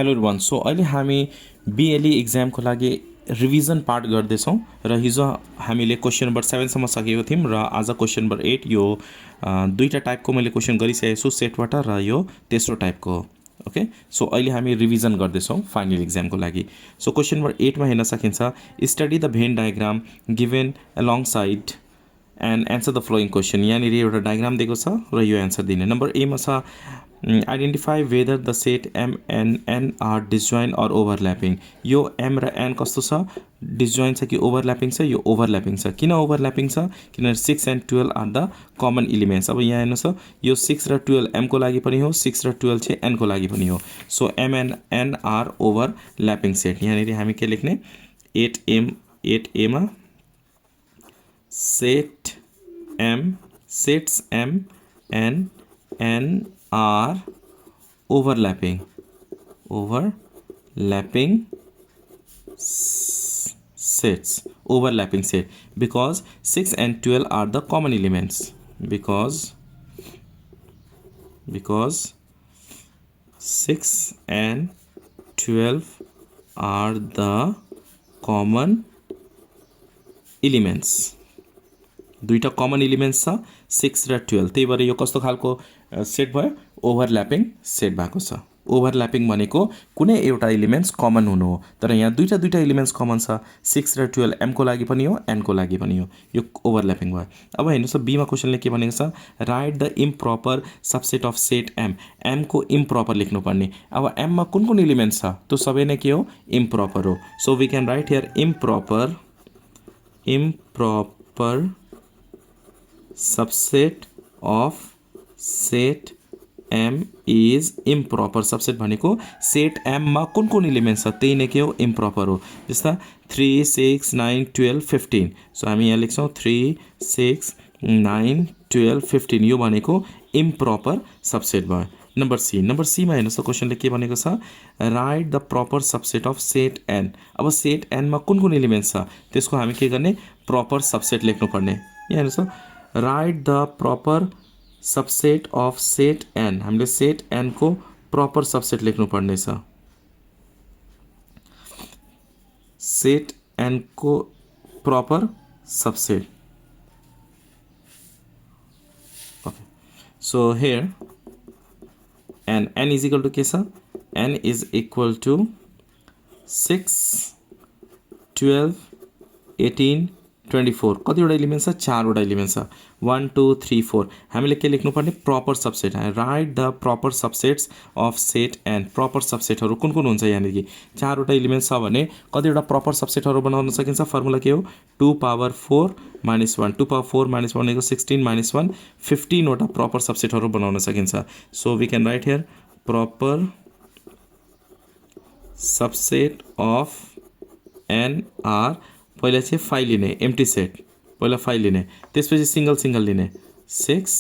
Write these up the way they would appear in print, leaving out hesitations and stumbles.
Hello everyone. So अहिले हामी बिएलई इक्जामको लागि रिभिजन पार्ट गर्दैछौँ र हिजो हामीले क्वेसन नम्बर 7सम्म सकेको थियौँ र आज क्वेसन नम्बर 8 यो दुईवटा टाइपको मैले क्वेसन गरिसकेको छु सेटबाट र यो तेस्रो टाइपको हो। ओके, सो अहिले हामी रिभिजन गर्दैछौँ फाइनल इक्जामको लागि। सो क्वेसन नम्बर 8मा हेर्न सकिन्छ, study the van diagram given along side and answer the following question. यहाँनिर एउटा डायग्राम दिएको छ र यो एन्सर दिने। नम्बर एमा छ identify whether the set M and N are disjoin or overlapping. यो एम र एन कस्तो छ, डिसजोइन छ कि ओभरल्यापिङ छ? यो ओभरल्यापिङ छ। किन ओभरल्यापिङ छ? किनभने 6 and 12 are the common elements. अब यहाँ हेर्नुहोस्, यो 6 र 12 एमको लागि पनि हो, 6 र 12 चाहिँ एनको लागि पनि हो। So M and N are overlapping set. यहाँनिर हामी के लेख्ने, 8एमा set M sets M and N are overlapping sets, overlapping set, because 6 and 12 are the common elements, because 6 and 12 are the common elements। दुईटा common elements छ 6 र 12, त्यही भएर यो कस्तो खालको सेट भयो, ओभरल्यापिङ सेट भएको छ। ओभरल्यापिङ भनेको कुनै एउटा इलिमेन्ट्स कमन हुनु हो, तर यहाँ दुईटा इलिमेन्ट्स कमन छ, 6 र 12 एमको लागि पनि हो, एनको लागि पनि हो, यो ओभरल्यापिङ भयो। अब हेर्नुहोस्, बीमा क्वेसनले के भनेको छ, write the improper subset of set M. एमको इम्प्रोपर लेख्नुपर्ने। अब एममा कुन कुन इलिमेन्ट्स छ, त्यो सबै नै के हो, इम्प्रोपर हो। So we can write here improper subset of set m is improper। Subset भनेको सेट m मा कुन कुन इलिमेन्ट्स छ त्यही नै के हो, इम्प्रोपर हो। जस्ता 3, 6, 9, 12, 15। सो हामी यहाँ लेख्छौँ 3, 6, 9, 12, 15, यो भनेको इम्प्रोपर सबसेट भयो। नम्बर सीमा हेर्नुहोस् त, क्वेसनले के भनेको छ, write the proper subset of set N. अब सेट एनमा कुन कुन इलिमेन्ट्स छ त्यसको हामी के गर्ने, प्रपर सबसेट लेख्नुपर्ने। यहाँ हेर्नुहोस्, write the proper subset of set N. हामीले सेट एन को प्रपर सबसेट लेख्नुपर्ने छ। सेट एन को proper subset. Okay, so here n is equal to के छ, n is equal to 6, 12, 18, 24। कतिवटा इलिमेन्ट्स छ, 4वटा इलिमेन्ट्स छ, 1, 2, 3, 4। हामीले के लेख्नुपर्ने, proper subset. Write the proper subsets of set N. Proper सबसेटहरू कुन कुन हुन्छ, यहाँनिर 4वटा इलिमेन्ट्स छ भने कतिवटा प्रपर सबसेटहरू बनाउन सकिन्छ। फर्मुला के हो, 2 power 4 minus 1। 2 power 4 minus 1 भनेको 16 minus 1, 15वटा प्रपर सबसेटहरू बनाउन सकिन्छ। So we can write here proper subset of N are. पहिला चाहिँ 5 लिने, एम्प्टी सेट, पहिला 5 लिने, त्यसपछि सिंगल लिने, 6,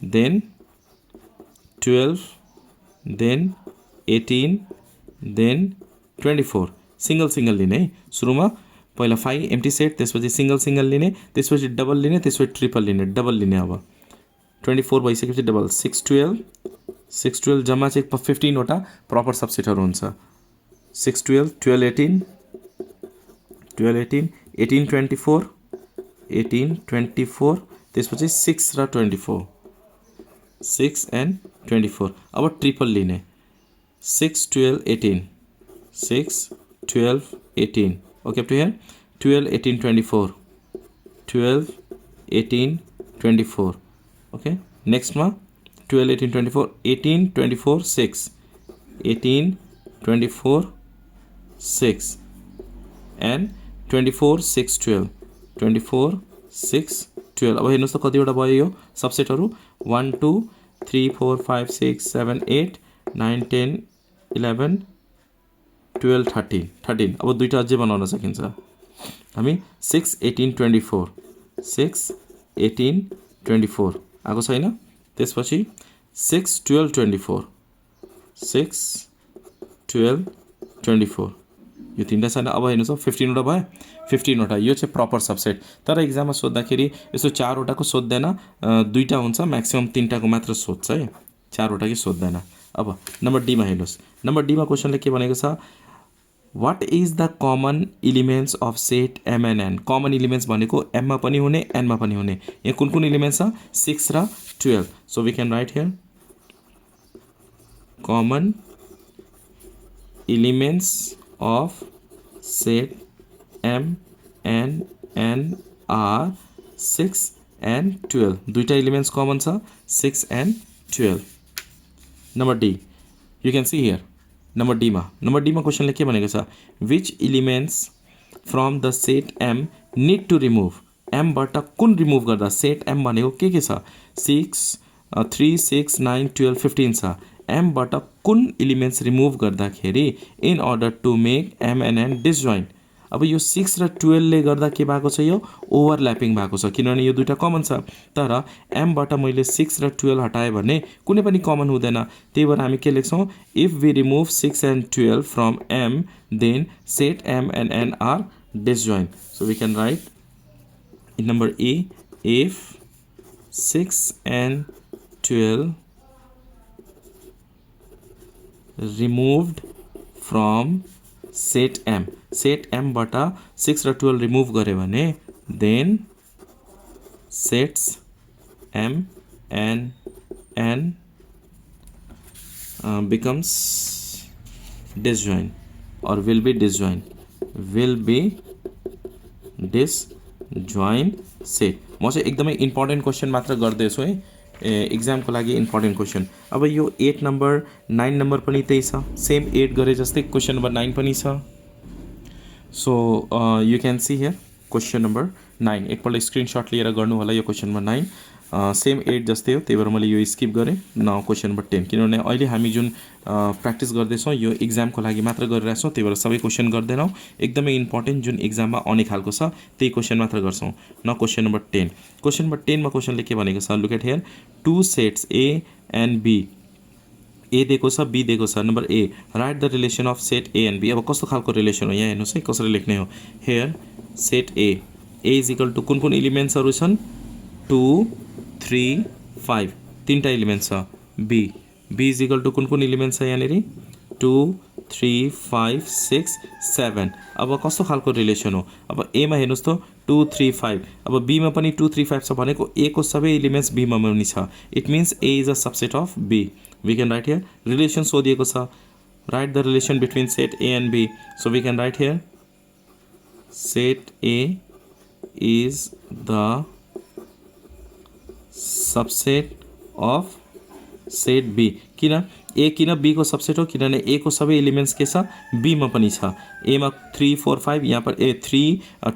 देन 12, देन 18, देन 24, सिंगल लिने। सुरुमा पहिला 5 एम्प्टी सेट, त्यसपछि सिंगल लिने, त्यसपछि डबल लिने, त्यसपछि ट्रिपल लिने, डबल लिने। अब 24 भइसकेपछि डबल, 6, 12 जम्मा चाहिँ 15वटा प्रपर सबसेटहरू हुन्छ। 6, 12, 12, 18, 18, 24, 18, 24, त्यसपछि 6 र 24, 6 and 24। अब ट्रिपल लिने, 6, 12, 18, 6, 12, 18। Okay, up to here 12, 18, 24, 12, 18, 24। Okay, नेक्स्टमा 12, 18, 24, 18, 24, 6, 18, 24, 6 and 24, 6, 12, 24, 6, 12। अब हेर्नुहोस् त कतिवटा भयो यो सबसेटहरू, 1, 2, 3, 4, 5, 6, 7, 8, 9, 10, 11, 12, 13। अब दुईवटा अझै बनाउन सकिन्छ हामी। 6, 18, 24, 6, 18, 24 आएको छैन। त्यसपछि 6, 12, 24, 6, 12, 24, यो तीनटा छैन। अब हेर्नुहोस्, 15वटा भयो, 15वटा यो चाहिँ प्रपर सबसेट। तर एक्जाममा सोद्धाखेरि यसो 4वटाको सोध्दैन, दुईटा हुन्छ, म्याक्सिमम 3टाको मात्र सोध्छ है, 4वटा कि सोध्दैन। अब नम्बर डीमा हेर्नुहोस्, नम्बर डीमा क्वेसनले के भनेको छ, what is the common elements of set M and N. Common elements भनेको एममा पनि हुने एनमा पनि हुने। यहाँ कुन कुन इलिमेन्ट्स छ, 6 र 12। So we can write here common elements of set M an N are 6 and 12। दुईटा इलिमेन्ट्स कमन छ, 6 and 12। Number D you can see here number डीमा क्वेसनले के भनेको छ, which elements from the set M need to remove. एमबाट कुन remove गर्दा, सेट एम भनेको के छ, 3 6 9 12 15 छ। एमबाट कुन इलिमेन्ट्स रिमुभ गर्दाखेरि in order to make M an N disjoint. अब यो 6 र 12 ले गर्दा के भएको छ, यो ओभरल्यापिङ भएको छ, किनभने यो दुईटा कमन छ। तर एमबाट मैले 6 र 12 हटाएँ भने कुनै पनि कमन हुँदैन। त्यही भएर हामी के लेख्छौँ, if we remove 6 and 12 from M then set M and N are disjoint. So we can write in number A, if 6 and 12 removed from set m, set एमबाट 6 र 12 रिमुभ गऱ्यो भने then sets M an N becomes disjoint or will be disjoint set. म चाहिँ एकदमै important question मात्र गर्दैछु है, एक्जामको लागि इम्पोर्टेन्ट क्वेसन। अब यो 8 नम्बर 9 नम्बर पनि त्यही छ, सेम 8 गरे जस्तै क्वेसन नम्बर 9 पनि छ। So you can see here question number 9, एकपल्ट स्क्रिनसट लिएर गर्नु होला। यो क्वेसन नम्बर 9 सेम 8 जस्तै हो, त्यही भएर मैले यो स्किप गरेँ। न क्वेसन नम्बर 10, किनभने अहिले हामी जुन प्र्याक्टिस गर्दैछौँ यो इक्जामको लागि मात्र गरिरहेछौँ, त्यही भएर सबै क्वेसन गर्दैनौँ। एकदमै इम्पोर्टेन्ट जुन इक्जाममा आउने खालको छ त्यही क्वेसन मात्र गर्छौँ, न क्वेसन नम्बर 10। क्वेसन नम्बर 10मा क्वेसनले के भनेको छ, look at here, 2 sets A and B, A दिएको छ बी दिएको छ। Number A, write the relation of set A and B. अब कस्तो खालको रिलेसन हो यहाँ हेर्नुहोस् है, कसरी लेख्ने हो। Here set A is equal to कुन कुन इलिमेन्ट्सहरू छन्, 2 3 5 तीनटा इलिमेन्ट्स छ। बी इज इक्वल टु कुन कुन इलिमेन्ट्स छ यहाँनिर, 2 3 5 6 7। अब कस्तो खालको रिलेसन हो, अब एमा हेर्नुहोस् त 2 3 5, अब बीमा पनि 2 3 5 छ भनेको ए को सबै इलिमेन्ट्स बीमा पनि छ। It means A is a subset of B. We can write here relation सोधिएको छ, write the relation between set A and B. So we can write here set A is the subset of set B. किन ए किन be को subset हो, किनभने ए को सबै इलिमेन्ट्स के छ, बीमा पनि छ। एमा 3 4 5, यहाँ पर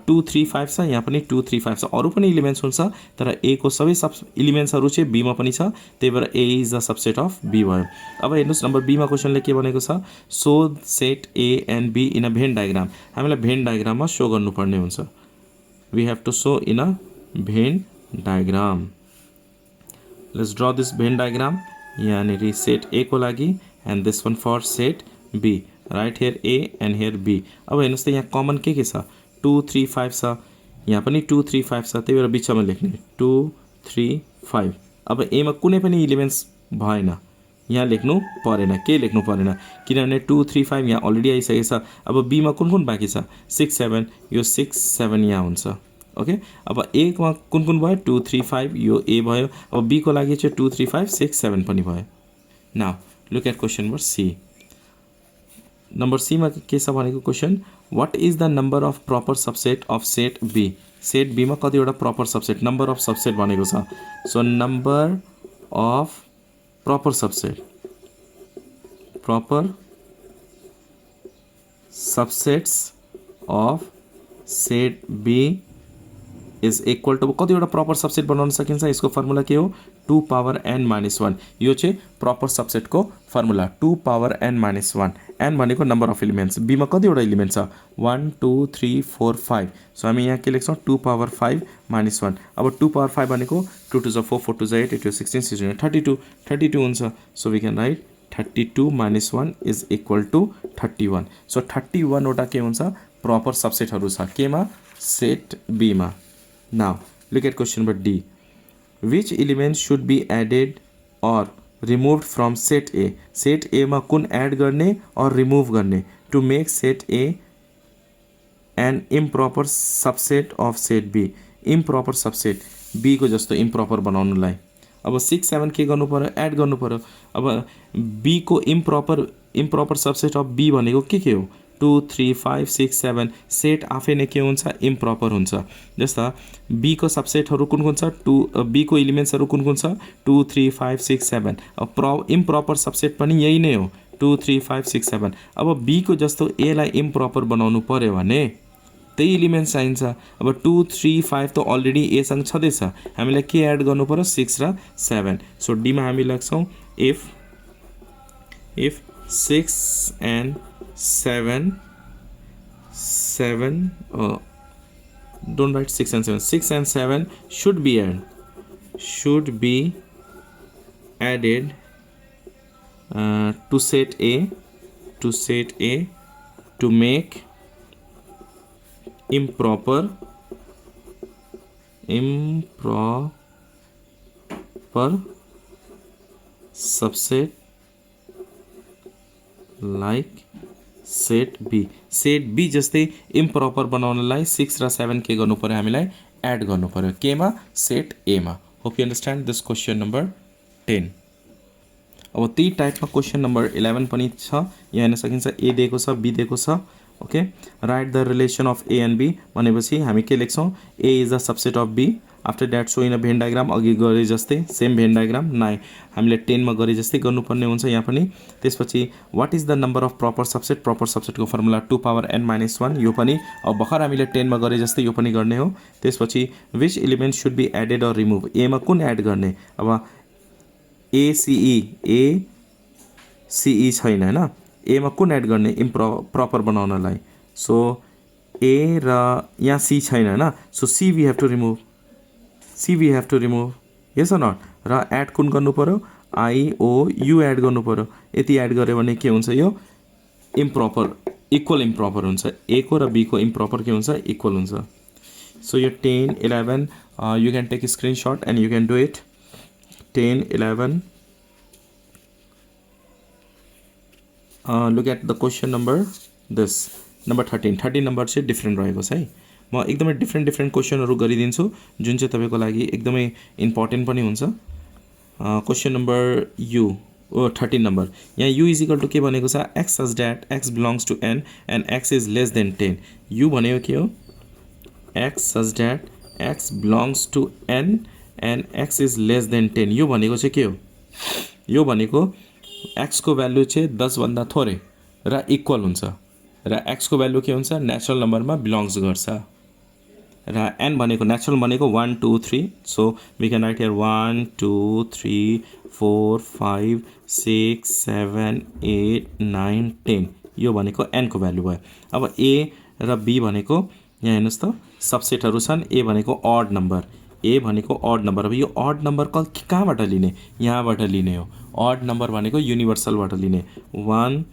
2 3 5 छ, यहाँ पनि 2 3 5 छ। अरू पनि इलिमेन्ट्स हुन्छ तर ए को सबै इलिमेन्ट्सहरू चाहिँ बीमा पनि छ, त्यही भएर A is the subset of B भयो। अब हेर्नुहोस् नम्बर बीमा क्वेसनले के भनेको छ, show set A and B in a Venn diagram. हामीलाई भेन डायग्राममा सो गर्नुपर्ने हुन्छ, we have to show in a Venn diagram. Let's draw this Venn diagram. यहाँनिर सेट ए को लागि and this one for set B, right here A and here B. अब हेर्नुहोस् त यहाँ कमन के छ, 2 3 5 छ, यहाँ पनि 2 3 5 छ, त्यही भएर बिचमा लेख्ने 2 3 5। अब एमा कुनै पनि इलिमेन्ट्स भएन, यहाँ लेख्नु परेन, के लेख्नु परेन, किनभने 2 3 5 यहाँ अलरेडी आइसकेको छ। अब बीमा कुन कुन बाँकी छ, 6 7, यो 6 7 यहाँ हुन्छ। ओके, अब ए मा कुन कुन भयो, 2 3 5, यो ए भयो। अब बी को लागि चाहिँ 2 3 5 6 7 पनि भयो। Now look at question number C. Number सीमा के छ भनेको question, what is the number of proper subset of set B. Set बीमा कतिवटा proper subset, number of subset भनेको छ। So number of proper subset, proper subsets of set B is equal to, कतिवटा proper subset बनाउन सकिन्छ, यसको formula के हो, 2 पावर n माइनस 1। यो चाहिँ प्रपर सबसेटको formula, 2 power n minus 1। n भनेको नम्बर अफ इलिमेन्ट्स, बीमा कतिवटा इलिमेन्ट छ, 1 2 3 4 5। सो हामी यहाँ के लेख्छौँ, 2 पावर 5 माइनस 1। अब 2 पावर 5 भनेको 2 2 4 4 2 8 8 16 16 32 हुन्छ। So we can write 32 minus 1 is equal to 31। So 31 वटा के हुन्छ, प्रपर सबसेटहरू छ केमा, सेट बीमा। Now look at question number D. Which elements should be added or remove from set A, set एमा कुन एड गर्ने और रिमुभ गर्ने to make set A an improper subset of set B, improper subset B को जस्तो इम्प्रपर बनाउनुलाई। अब 6 7 के गर्नु पर्यो, एड गर्नु पर्यो। अब बी को इम्प्रपर सबसेट अफ बी भनेको के हो, 2 3 5 6 7, सेट आफै नै के हुन्छ, इम्प्रपर हुन्छ। जस्ता बी को सबसेटहरू कुन कुन छ, बी को एलिमेन्ट्सहरू कुन कुन छ, 2 3 5 6 7। अब इम्प्रपर सबसेट पनि यही नै हो, 2 3 5 6 7। अब बी को जस्तो ए लाई इम्प्रपर बनाउनु पर्यो भने त्यही एलिमेन्ट्स चाहिन्छ। अब 2 3 5 त अलरेडी एसँग छँदैछ, हामीलाई के एड गर्नु पर्यो, 6 र 7। सो डीमा हामी लेख्छौँ if 6 and 7 don't write 6 and 7, 6 and 7 should be added to set A to make improper subset like set B. Set B जस्तै इम्प्रपर बनाउनलाई 6 र 7 के गर्नु पर्यो, हामीलाई एड गर्नु पर्यो केमा, सेट एमा। Hope you understand this question number 10। अब त्यही टाइपमा क्वेसन नम्बर 11 पनि छ, यहाँ हेर्न सकिन्छ ए दिएको छ, बी दिएको छ। Okay, write the relation of A and B भनेपछि हामी के लेख्छौँ, A is the subset of B. After that show in a Venn diagram, अघि गरे जस्तै सेम भेन डायग्राम हामीले 10 मा गरे जस्तै गर्नुपर्ने हुन्छ यहाँ पनि। त्यसपछि what is the number of proper subset, proper सबसेटको फर्मुला 2 power n - 1, यो पनि अब भर्खर हामीले 10 मा गरे जस्तै यो पनि गर्ने हो। त्यसपछि which element should be added or remove, एमा कुन एड गर्ने। अब एसिई छैन होइन, एमा कुन एड गर्ने प्रपर बनाउनलाई। सो ए र यहाँ सी छैन होइन, so C we have to remove, yes or not. र एड कुन गर्नु पर्यो, IOU एड गर्नु पर्यो। यति एड गऱ्यो भने के हुन्छ, यो इक्वल इम्प्रपर हुन्छ। ए को र बी को इम्प्रपर के हुन्छ, इक्वल हुन्छ। सो यो 10 11 you can take screenshot and you can do it. 10 11 look at the question number this number 13 number चाहिँ डिफ्रेन्ट रहेको छ है। म एकदमै डिफ्रेन्ट क्वेसनहरू गरिदिन्छु जुन चाहिँ तपाईँको लागि एकदमै इम्पोर्टेन्ट पनि हुन्छ। क्वेसन नम्बर 13 नम्बर, यहाँ यु इज इक्वल टु के भनेको छ, X such that X belongs to N and X is less than 10। U भनेको के हो, X such that X belongs to N and X is less than 10। यो भनेको चाहिँ के हो, यो भनेको एक्सको भ्यालु चाहिँ 10 भन्दा थोरै र इक्वल हुन्छ, र एक्सको भ्यालु के हुन्छ, नेचुरल नम्बरमा बिलोङ्स गर्छ। र एन भनेको नेचुरल भनेको 1 2 3, so we can write here 1 2 3 4 5 6 7 8 9 10, यो भनेको एनको भ्यालु भयो। अब ए र बी भनेको यहाँ हेर्नुहोस् त सबसेटहरू छन्। ए भनेको अड नम्बर, अब यो अड नम्बर कहाँबाट लिने, यहाँबाट लिने हो। अड नम्बर भनेको युनिभर्सलबाट लिने, 1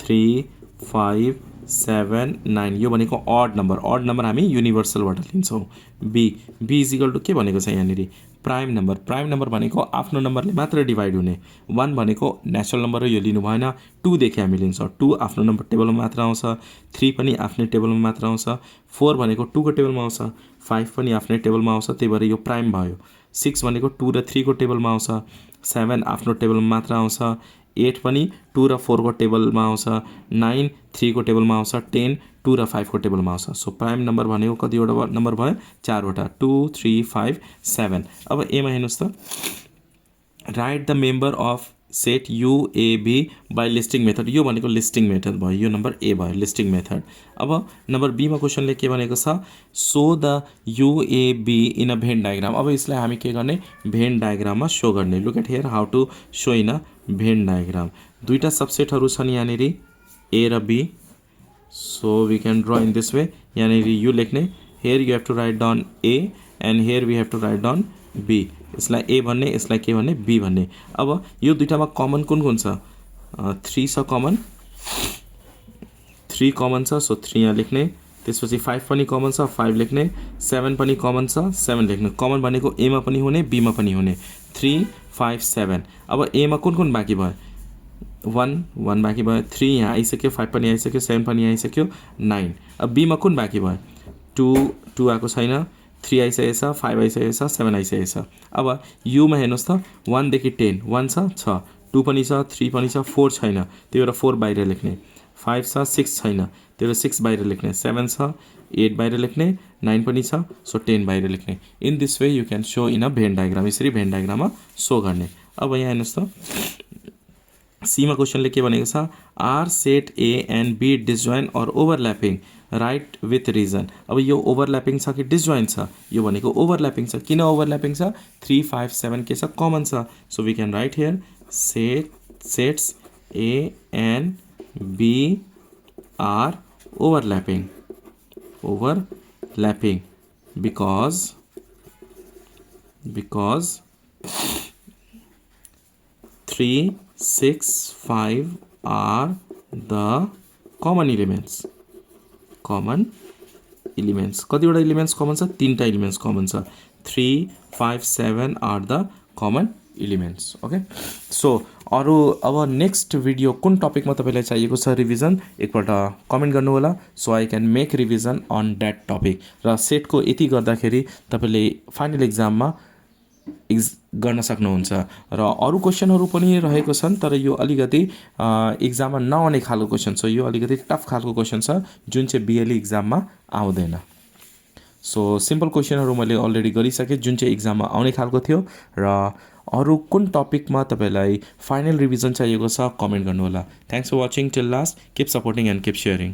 3 5 7 9, यो भनेको अड नम्बर हामी युनिभर्सलबाट लिन्छौँ। बी इज इक्वल टु के भनेको छ यहाँनिर, प्राइम नम्बर भनेको आफ्नो नम्बरले मात्र डिभाइड हुने। 1 भनेको नेचुरल नम्बर हो, यो लिनु भएन। 2 देखि हामी लिन्छौँ, 2 आफ्नो नम्बर टेबलमा मात्र आउँछ। 3 पनि आफ्नै टेबलमा मात्र आउँछ। 4 भनेको 2 को टेबलमा आउँछ। 5 पनि आफ्नै टेबलमा आउँछ, त्यही भएर यो प्राइम भयो। 6 भनेको 2 र 3 को टेबलमा आउँछ। 7 आफ्नो टेबलमा मात्र आउँछ। 8 पनि 2 र 4 को टेबलमा आउँछ। 9 3 को टेबलमा आउँछ। 10 2 र 5 को टेबलमा आउँछ। सो प्राइम नम्बर भनेको कतिवटा नम्बर भयो, 4वटा, 2 3 5 7। अब एमा हेर्नुहोस् त, write the member of set U A B by listing method, यो भनेको लिस्टिङ मेथड भयो, यो नम्बर ए भयो लिस्टिङ मेथड। अब नम्बर बीमा क्वेसनले के भनेको छ, so the U A B in a Venn diagram. अब यसलाई हामी के गर्ने, भेन डायग्राममा सो गर्ने। Look at here how to show in a Venn diagram. दुईटा सबसेटहरू छन् यहाँनिर, ए र B. So we can draw in this way. यहाँनिर यु लेख्ने, here you have to write down A and here we have to write down B. यसलाई A भन्ने, यसलाई के भन्ने, बी भन्ने। अब यो दुईटामा कमन कुन छ, 3 छ कमन, 3 कमन छ, सो 3 यहाँ लेख्ने। त्यसपछि 5 पनि कमन छ, 5 लेख्ने। 7 पनि कमन छ, 7 लेख्ने। कमन भनेको एमा पनि हुने, बीमा पनि हुने। 3 5 7 अब एमा कुन बाँकी भयो 1 बाँकी भयो 3 यहाँ आइसक्यो 5 पनि आइसक्यो 7 पनि आइसक्यो 9 अब बीमा कुन बाँकी भयो 2 आएको छैन 3 आइसकेको छ 5 आइसकेको छ 7 आइसकेको छ अब युमा हेर्नुहोस् त 1 देखि 10 1 छ 2 पनि छ 3 पनि छ 4 छैन त्यही भएर 4 बाहिर लेख्ने 5 छ 6 छैन त्यही भएर 6 बाहिर लेख्ने 7 छ 8 बाहिर लेख्ने 9 पनि छ सो 10 बाहिर लेख्ने in this way you can so in a Venn diagram यसरी भेन डायग्राममा सो गर्ने अब यहाँ हेर्नुहोस् त सीमा क्वेसनले के भनेको छ are set A and B disjoin or overlapping right with reason अब यो ओभरल्यापिङ छ कि डिसजोइन छ यो भनेको ओभरल्यापिङ छ किन ओभरल्यापिङ छ 3 5 7 के छ कमन छ so we can write here sets A and B are overlapping because 3 6 5 are the common elements कतिवटा एलिमेन्ट्स कमन छ 3टा एलिमेन्ट्स कमन छ 3 5 7 are the common elements okay so अरू अब नेक्स्ट भिडियो कुन टपिकमा तपाईँलाई चाहिएको छ रिभिजन एकपल्ट कमेन्ट गर्नु होला so I can make revision on that topic र सेटको यति गर्दाखेरि तपाईँले फाइनल एक्जाममा गर्न सक्नुहुन्छ र अरू क्वेसनहरू पनि रहेको छन् तर यो अलिकति एक्जाममा नआउने खालको क्वेसन छ यो अलिकति टफ खालको क्वेसन छ जुन चाहिँ बिएलई एक्जाममा आउँदैन सो सिम्पल क्वेसनहरू मैले अलरेडी गरिसकेँ जुन चाहिँ एक्जाममा आउने खालको थियो र अरू कुन टपिकमा तपाईँलाई फाइनल रिभिजन चाहिएको छ कमेन्ट गर्नु होला thanks for watching till last keep supporting and keep sharing